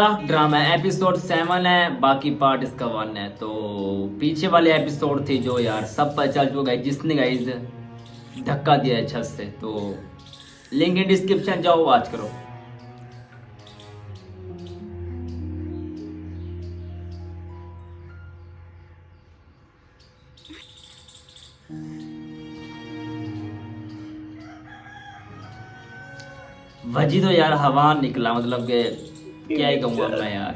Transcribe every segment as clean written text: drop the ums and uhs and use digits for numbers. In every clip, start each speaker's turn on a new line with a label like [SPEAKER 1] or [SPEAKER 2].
[SPEAKER 1] Drama episode 7 है, बाकी part इसका 1 है। तो पीछे वाले एपिसोड थे जो यार सब पता चल चुका है, जिसने गाइस धक्का दिया है छत से। तो लिंक इन डिस्क्रिप्शन, जाओ वॉच करो। वजी तो यार हवा निकला, मतलब कि क्या ही कहूँगा मैं यार।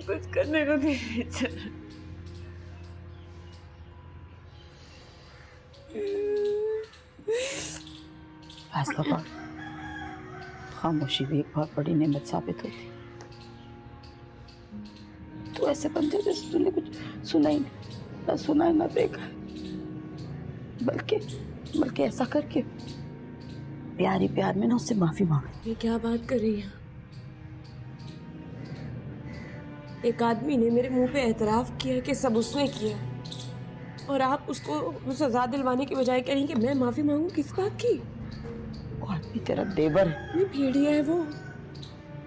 [SPEAKER 2] कुछ करने को नहीं।
[SPEAKER 3] फैसला पाक, खामोशी भी एक बहुत बड़ी नेमत साबित होती। तू ऐसे बन जा जैसे तूने कुछ सुना ही नहीं, ना सुना है ना देखा है। बल्कि ऐसा करके प्यार ही प्यार में ना उससे माफी मांग।
[SPEAKER 2] ये क्या बात कर रही है? एक आदमी ने मेरे मुंह पे एतराफ किया कि सब उसने किया, और आप उसको सजा दिलवाने की बजाय कह रही कि मैं माफी मांगू। किस बात की?
[SPEAKER 3] वो आदमी तेरा देवर है।
[SPEAKER 2] ये भेड़िया है, वो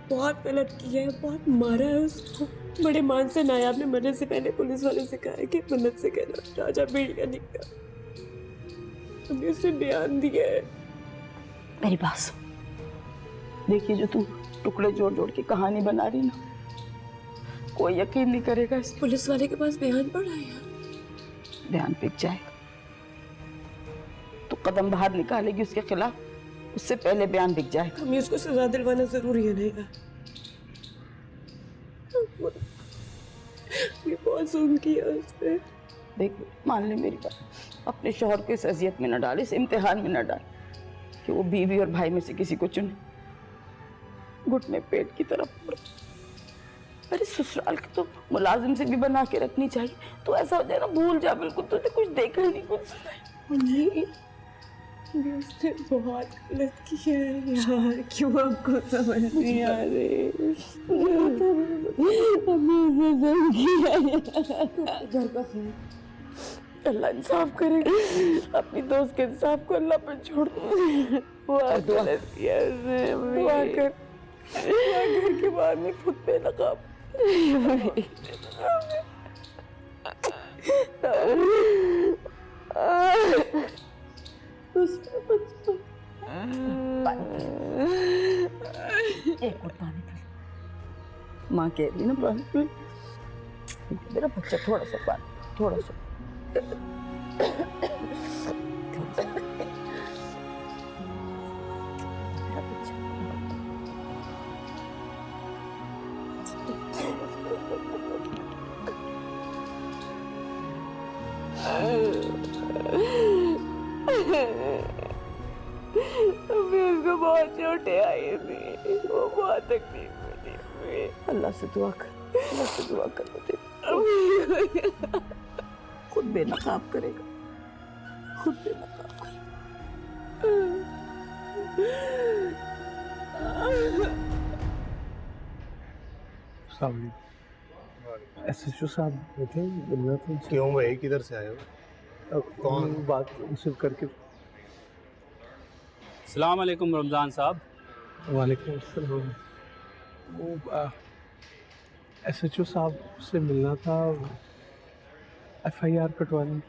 [SPEAKER 2] बहुत गलत किया है, बहुत मारा है उसको। बड़े मान से नायाब ने मरने से पहले पुलिस वाले से कहा है कि मन्नत से कहना राजा भेड़िया निकला। हमने उसे बयान दिया है।
[SPEAKER 3] मेरी बात सुन, देखिए जो तू टुकड़े जोड़ जोड़ के कहानी बना रही ना, कोई यकीन नहीं करेगा इस
[SPEAKER 2] पुलिस वाले के पास बयान पड़ा है यार।
[SPEAKER 3] बयान बिक जाएगा। तू कदम बाहर निकालेगी उसके खिलाफ, उससे पहले बयान बिक जाएगा।
[SPEAKER 2] हमें उसको सजा दिलवाना जरूरी है नहीं? ये बहुत जुल्म किया उसने।
[SPEAKER 3] देख, मान ले मेरी बात, अपने शौहर को इस अजियत में न डाल, इस इम्तिहान में न डाल कि वो बीवी और भाई में से किसी को चुने। घुटने पेट की तरफ मुड़। अरे ससुराल की तो मुलाजिम से भी बना के रखनी चाहिए। तो ऐसा हो जाए ना, भूल जा बिल्कुल, तुझे कुछ देखा नहीं, कुछ सुना
[SPEAKER 2] नहीं, उसने बहुत गलत किया है यार। क्यों आपको समझ नहीं आ रही? घर का खैर,
[SPEAKER 3] अल्लाह इंसाफ करेगा। अपनी दोस्त के इंसाफ को अल्लाह पर छोड़ दो। वो गलत किया उसने। दुआ कर घर के बाहर में खुद पे नकाब। एक और पानी पी। माँ कह रही ना पानी पी। मेरा बच्चा, थोड़ा सा पानी, थोड़ा सा। मेरा बच्चा।
[SPEAKER 2] अभी उसको बहुत चोटें आई थी, वो बहुत तकलीफ में थी।
[SPEAKER 3] अल्लाह से दुआ कर, अल्लाह से दुआ कर। खुद बेनकाब करेगा, खुद बेनकाब करेगा।
[SPEAKER 4] एसएचओ साहब बैठे, मिलना था उनसे।
[SPEAKER 5] क्यों भाई, किधर से आए हो? कौन?
[SPEAKER 4] बात रिसीव करके।
[SPEAKER 6] अस्सलाम वालेकुम रमज़ान साहब।
[SPEAKER 4] वालेकुम अस्सलाम। वो एसएचओ साहब से मिलना था, एफआईआर कटवानी।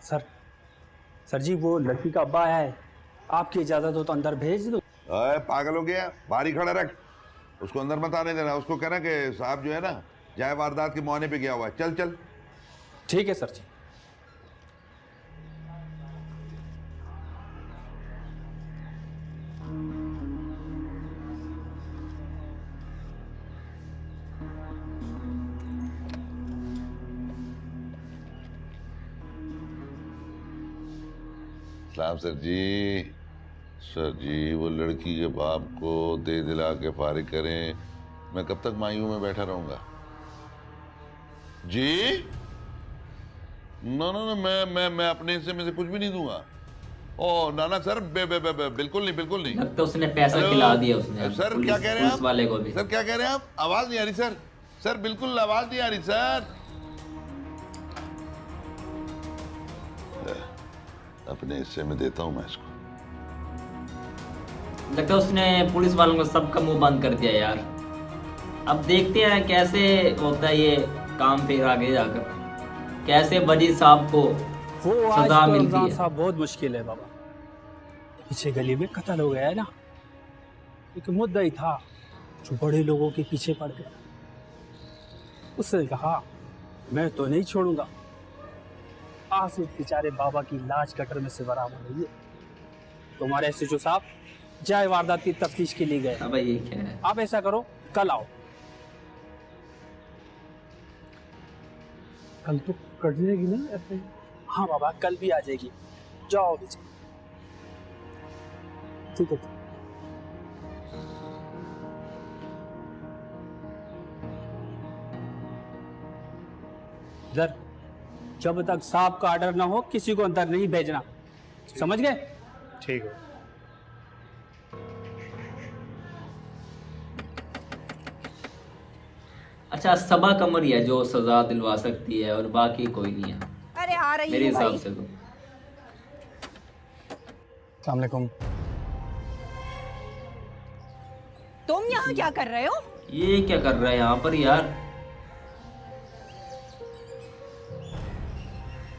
[SPEAKER 6] सर जी, वो लड़की का अब्बा आया है, आपकी इजाज़त हो तो अंदर भेज दो।
[SPEAKER 7] अरे पागल हो गया, बाहर ही खड़ा रख, उसको अंदर मत आने देना। उसको कहना कि साहब जो है ना, जाए वारदात के मुआयने पे गया हुआ है। चल चल।
[SPEAKER 6] ठीक है सर जी।
[SPEAKER 7] सलाम सर जी। सर जी, वो लड़की के बाप को दे दिला के फारिग करें। मैं कब तक मायूं में बैठा रहूंगा जी? ना ना ना, मैं अपने हिस्से में से कुछ भी नहीं दूंगा। ओ नाना सर, बिल्कुल नहीं, बिल्कुल नहीं।
[SPEAKER 1] लगता है उसने पैसा खिला दिया उसने।
[SPEAKER 7] सर क्या कह रहे हैं आप?
[SPEAKER 1] पुलिस वाले को भी।
[SPEAKER 7] सर क्या कह रहे हैं आप? आवाज नहीं आ रही सर। सर बिल्कुल आवाज नहीं आ रही सर। अपने हिस्से में देता हूं मैं इसको।
[SPEAKER 1] लगता है उसने पुलिस वालों को सबका मुंह बंद कर दिया यार। अब देखते हैं कैसे होता है ये काम फिर आगे जाकर, कैसे वजीर साहब को
[SPEAKER 6] वो आज
[SPEAKER 1] सजा
[SPEAKER 6] तो
[SPEAKER 1] मिलती
[SPEAKER 6] रमजान
[SPEAKER 1] है।
[SPEAKER 6] साहब बहुत मुश्किल है बाबा। पीछे गली में कत्ल हो गया है ना, एक मुद्दा ही था जो बड़े लोगों के पीछे पड़ गया। उसने कहा मैं तो नहीं छोड़ूंगा। आज उस बेचारे बाबा की लाश गटर में से बरामद हुई है। तुम्हारे एसएचओ साहब जाए वारदात की तफ्तीश के लिए गए।
[SPEAKER 1] अब ये क्या है?
[SPEAKER 6] आप ऐसा करो, कल आओ।
[SPEAKER 4] कल तो कट जाएगी ना ऐसे?
[SPEAKER 6] हाँ बाबा, कल भी आ जाएगी। जाओ नीचे। ठीक है। इधर जब तक साहब का ऑर्डर ना हो किसी को अंदर नहीं भेजना, समझ गए?
[SPEAKER 5] ठीक है।
[SPEAKER 1] अच्छा, सबा कमर ही है जो सजा दिलवा सकती है और बाकी कोई नहीं है
[SPEAKER 8] अरे आ रही
[SPEAKER 1] मेरे
[SPEAKER 8] है
[SPEAKER 1] हिसाब
[SPEAKER 8] भाई।
[SPEAKER 1] से तो।
[SPEAKER 9] अस्सलामुअलैकुम।
[SPEAKER 8] तुम यहाँ क्या कर रहे हो?
[SPEAKER 1] ये क्या कर रहा है यहाँ पर यार?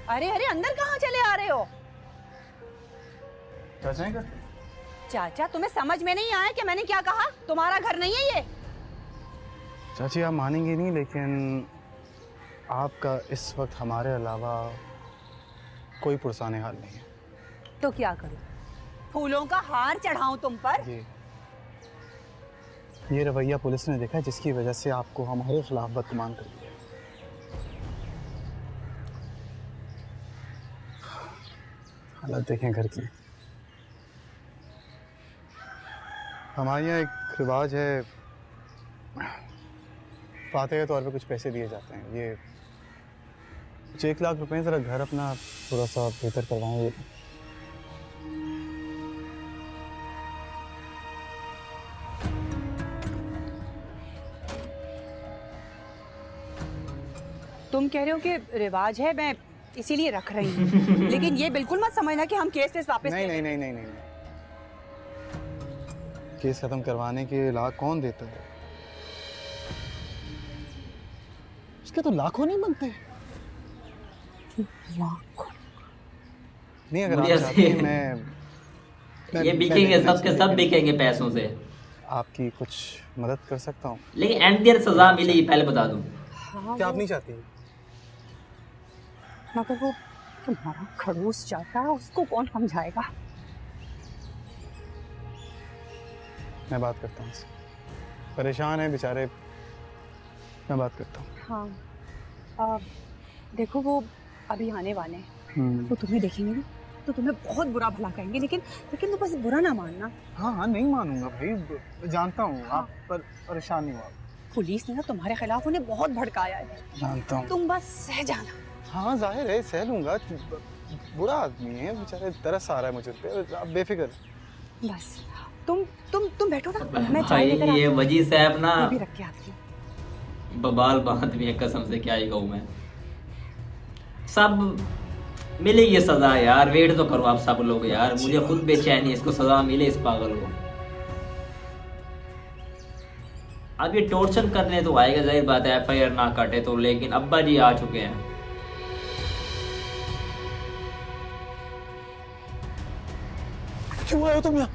[SPEAKER 8] अरे अरे अंदर कहाँ चले आ रहे हो?
[SPEAKER 9] क्या चाहेंगे?
[SPEAKER 8] चाचा तुम्हें समझ में नहीं आया कि मैंने क्या कहा? तुम्हारा घर नहीं है ये।
[SPEAKER 9] चाची आप मानेंगे नहीं, लेकिन आपका इस वक्त हमारे अलावा कोई पुरसाने हाल नहीं है।
[SPEAKER 8] तो क्या करूं? फूलों का हार चढ़ाऊं तुम पर?
[SPEAKER 9] ये रवैया पुलिस ने देखा है, जिसकी वजह से आपको हमारे खिलाफ बदगुमान कर दिया। हालत देखें घर की। हमारे यहाँ एक रिवाज है, फाते के तौर पे कुछ पैसे दिए जाते हैं। ये 1 लाख रुपए, ज़रा घर अपना थोड़ा सा बेहतर करवाएं।
[SPEAKER 8] तुम कह रहे हो कि रिवाज है, मैं इसीलिए रख रही हूँ। लेकिन ये बिल्कुल मत समझना कि हम केस वापस
[SPEAKER 9] नहीं नहीं नहीं नहीं नहीं, नहीं। केस खत्म करवाने के लाख कौन देता है? उसके तो लाखों नहीं बनते।
[SPEAKER 8] लाखों?
[SPEAKER 9] नहीं, अगर आप
[SPEAKER 1] मुझे
[SPEAKER 9] चाहती हैं,
[SPEAKER 1] ऐसे-
[SPEAKER 9] मैं
[SPEAKER 1] ये
[SPEAKER 9] मैं
[SPEAKER 1] बिकेंगे,
[SPEAKER 9] देखना
[SPEAKER 1] सबके सब
[SPEAKER 9] चाहिए।
[SPEAKER 1] बिकेंगे पैसों से।
[SPEAKER 9] आपकी कुछ मदद कर सकता हूँ?
[SPEAKER 1] लेकिन एंड देयर सजा मिलेगी, पहले बता दूं।
[SPEAKER 8] हाँ,
[SPEAKER 9] क्या आप नहीं चाहती?
[SPEAKER 8] मगर वो तुम्हारा खड़ूस चाचा, उसको कौन समझाएगा?
[SPEAKER 9] मैं बात करता हूँ उससे। परेशान है बेचारे, मैं बात करता हूँ।
[SPEAKER 8] हाँ, देखो वो अभी आने वाले हैं, तो तुम्हें देखेंगे ना तो तुम्हें बहुत बुरा भला कहेंगे, लेकिन तो बस बुरा ना मानना।
[SPEAKER 9] हाँ नहीं मानूंगा भाई, मैं जानता हूँ। आप पर परेशान नहीं हुआ।
[SPEAKER 8] पुलिस ने ना तुम्हारे खिलाफ उन्हें बहुत भड़काया है,
[SPEAKER 9] जानता हूँ।
[SPEAKER 8] तुम बस सह जाना।
[SPEAKER 9] हाँ जाहिर है, सह लूंगा। बुरा आदमी है बेचारे, तरस आ रहा है मुझे पे। आप बेफिक्र।
[SPEAKER 8] बस तुम बैठो ना, मैं चाय
[SPEAKER 1] भाई
[SPEAKER 8] लेकर
[SPEAKER 1] ये
[SPEAKER 8] आती हूँ।
[SPEAKER 1] वजी साहब ना
[SPEAKER 8] ये भी रख के आती हूँ।
[SPEAKER 1] बबाल बात भी है, कसम से क्या ही कहूँ मैं। सब मिलेगी सजा यार, वेट तो करो आप सब लोग यार। मुझे खुद बेचैनी है, इसको सजा मिले इस पागल को। अब ये टॉर्चर करने तो आएगा, जाहिर बात है, एफआईआर ना कटे तो। लेकिन अब्बा जी आ चुके हैं।
[SPEAKER 4] क्यों आए हो तुम यहाँ?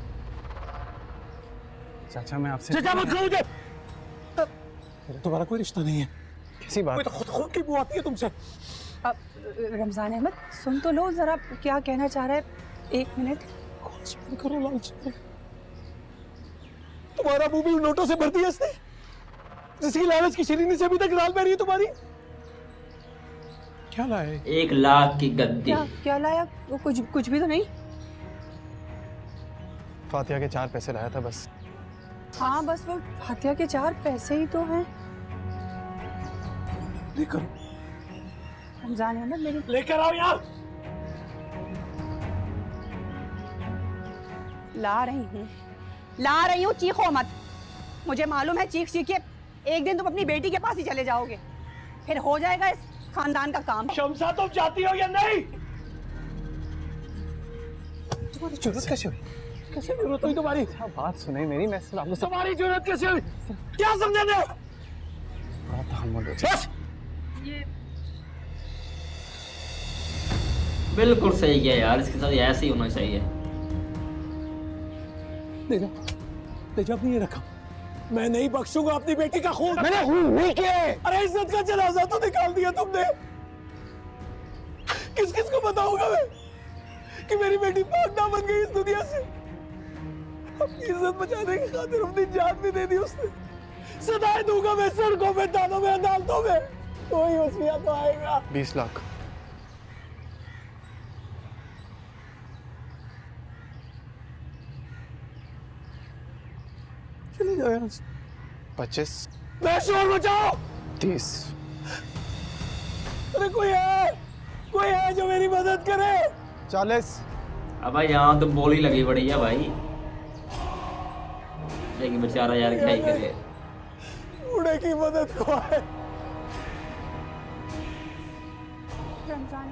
[SPEAKER 9] चाचा मैं आपसे
[SPEAKER 4] चाचा मत कहो मुझे। तुम्हारा कोई रिश्ता नहीं है।
[SPEAKER 9] किसी बात
[SPEAKER 4] कोई तो खुद की बुआ आती है तुमसे।
[SPEAKER 8] अब रमजान अहमद सुन तो लो जरा, क्या कहना चाह रहा है। 1 मिनट
[SPEAKER 4] करो लालच। तुम्हारा मुंह भी नोटों से भर दिया इसने, जिसकी लालच की शिरीनी से अभी तक लाल पै रही है तुम्हारी। क्या लाए?
[SPEAKER 1] 1 लाख की गद्दी।
[SPEAKER 8] क्या लाया? वो कुछ भी तो नहीं।
[SPEAKER 9] फातिहा के 4 पैसे लाया था बस।
[SPEAKER 8] हाँ बस वो हत्या के 4 पैसे ही तो हैं।
[SPEAKER 4] लेकर
[SPEAKER 8] रमजान अहमद मेरी
[SPEAKER 4] लेकर आओ यार।
[SPEAKER 8] ला रही हूँ, चीखो मत। मुझे मालूम है चीख के एक दिन तुम अपनी बेटी के पास ही चले जाओगे, फिर हो जाएगा इस खानदान का काम।
[SPEAKER 4] शमसा तुम जाती हो या नहीं? तुम्हारी जरूरत कैसे हुई? कैसे जरूरत हुई तुम्हारी?
[SPEAKER 9] बात सुने मेरी, मैं सिर्फ आपको
[SPEAKER 4] तुम्हारी जरूरत कैसे हुई? क्या समझाते हो?
[SPEAKER 9] थोड़ा तहम्मुल रखिए।
[SPEAKER 4] बस
[SPEAKER 1] बिल्कुल सही किया यार, इसके साथ ऐसे ही होना चाहिए।
[SPEAKER 4] ले जा अपनी ये रकम। मैं नहीं बख्शूंगा अपनी बेटी का खून। मैंने खून नहीं किया है। अरे इज्जत का जनाजा तो निकाल दिया तुमने। किस किस को बताऊंगा मैं कि मेरी बेटी पाक ना बन गई इस दुनिया से? अपनी इज्जत बचाने की खातिर अपनी जान भी दे दी उसने। सदाएं दूंगा मैं सड़कों में, थानों में, अदालतों में। कोई वसीया तो आएगा।
[SPEAKER 9] 20 लाख।
[SPEAKER 4] चले जाओ यहाँ से।
[SPEAKER 9] 25।
[SPEAKER 4] मैं शोर मचाओ।
[SPEAKER 9] 30।
[SPEAKER 4] अरे कोई है जो मेरी मदद करे।
[SPEAKER 9] 40।
[SPEAKER 1] अब भाई यहाँ तो बोली लगी बड़ी है भाई, लेकिन बेचारा यार क्या ही करे।
[SPEAKER 4] बूढ़े की मदद को है।
[SPEAKER 8] रमजान,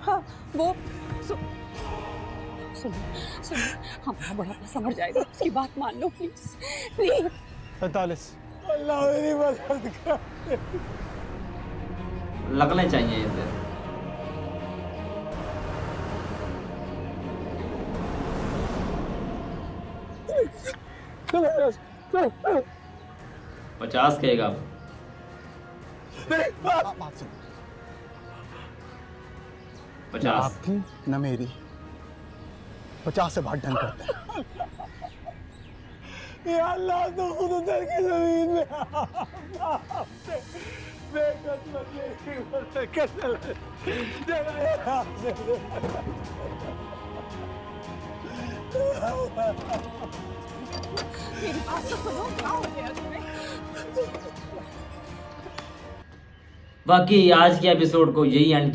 [SPEAKER 8] हाँ वो सुनो हमारा बड़ा समझ जाएगा, उसकी बात मान लो प्लीज प्लीज।
[SPEAKER 9] 45।
[SPEAKER 4] अल्लाह मेरी मदद कर।
[SPEAKER 1] लगने चाहिए इधर।
[SPEAKER 4] चलो
[SPEAKER 1] 50 कहेगा अब।
[SPEAKER 9] बात सुनो,
[SPEAKER 1] 50।
[SPEAKER 9] आपकी न मेरी 50 से बात डन करते हैं।
[SPEAKER 4] या अल्लाह तो खुद उधर की जमीन में
[SPEAKER 8] मेरी बात तो सुनो, क्या हो गया तुम्हें?
[SPEAKER 1] बाकी आज के एपिसोड को यही एंड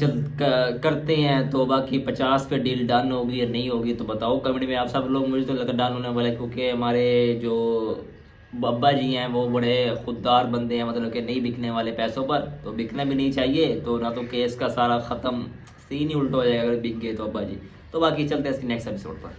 [SPEAKER 1] करते हैं। तो बाकी 50 पे डील डन होगी या नहीं होगी तो बताओ कमेंट में आप सब लोग। मुझे तो लगता डन होने वाला है, क्योंकि हमारे जो बब्बा जी हैं वो बड़े खुददार बंदे हैं, मतलब कि नहीं बिकने वाले पैसों पर। तो बिकना भी नहीं चाहिए, तो ना तो केस का सारा ख़त्म, सीन ही उल्टा हो जाएगा अगर बिक गए तो अब्बा जी। तो बाकी चलते हैं इसके नेक्स्ट एपिसोड पर।